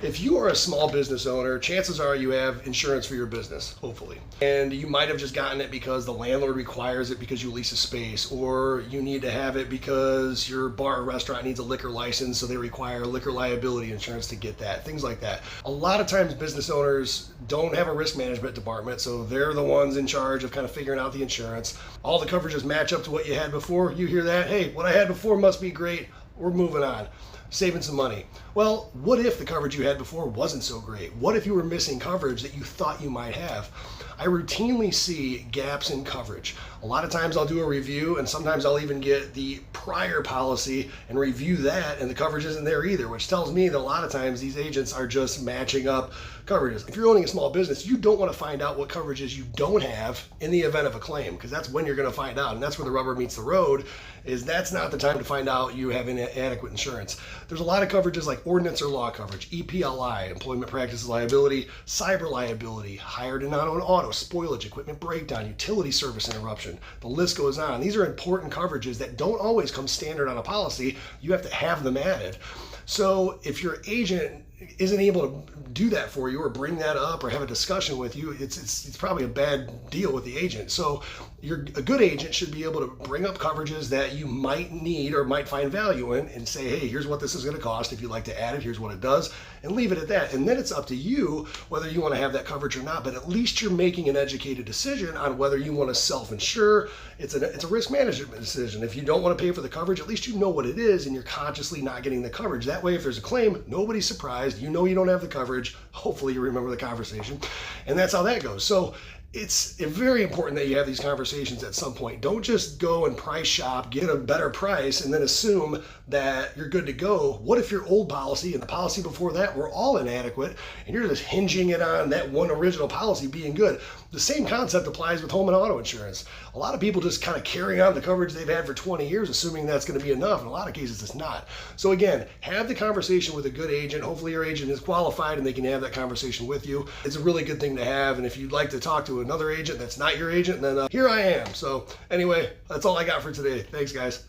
If you are a small business owner, chances are you have insurance for your business, hopefully. And you might have just gotten it because the landlord requires it because you lease a space, or you need to have it because your bar or restaurant needs a liquor license, so they require liquor liability insurance to get that, things like that. A lot of times business owners don't have a risk management department, so they're the ones in charge of kind of figuring out the insurance. All the coverages match up to what you had before. You hear that, hey, what I had before must be great, we're moving on. Saving some money. Well, what if the coverage you had before wasn't so great? What if you were missing coverage that you thought you might have? I routinely see gaps in coverage. A lot of times I'll do a review, and sometimes I'll even get the prior policy and review that, and the coverage isn't there either, which tells me that a lot of times these agents are just matching up coverages. If you're owning a small business, you don't want to find out what coverages you don't have in the event of a claim, because that's when you're going to find out, and that's where the rubber meets the road. Is that's not the time to find out you have inadequate insurance. There's a lot of coverages like ordinance or law coverage, EPLI, employment practices liability, cyber liability, hired and non-owned auto, spoilage, equipment breakdown, utility service interruption. The list goes on. These are important coverages that don't always come standard on a policy. You have to have them added. So if your agent isn't able to do that for you or bring that up or have a discussion with you, it's probably a bad deal with the agent. So a good agent should be able to bring up coverages that you might need or might find value in and say, hey, here's what this is going to cost. If you'd like to add it, here's what it does, and leave it at that. And then it's up to you whether you want to have that coverage or not, but at least you're making an educated decision on whether you want to self-insure. It's a risk management decision. If you don't want to pay for the coverage, at least you know what it is and you're consciously not getting the coverage. That way, if there's a claim, nobody's surprised. You know you don't have the coverage. Hopefully you remember the conversation. And that's how that goes. So it's very important that you have these conversations at some point. Don't just go and price shop, get a better price, and then assume that you're good to go. What if your old policy and the policy before that were all inadequate, and you're just hinging it on that one original policy being good? The same concept applies with home and auto insurance. A lot of people just kind of carry on the coverage they've had for 20 years, assuming that's going to be enough. In a lot of cases, it's not. So again, have the conversation with a good agent. Hopefully your agent is qualified and they can have that conversation with you. It's a really good thing to have. And if you'd like to talk to another agent that's not your agent, then here I am. So anyway, that's all I got for today. Thanks, guys.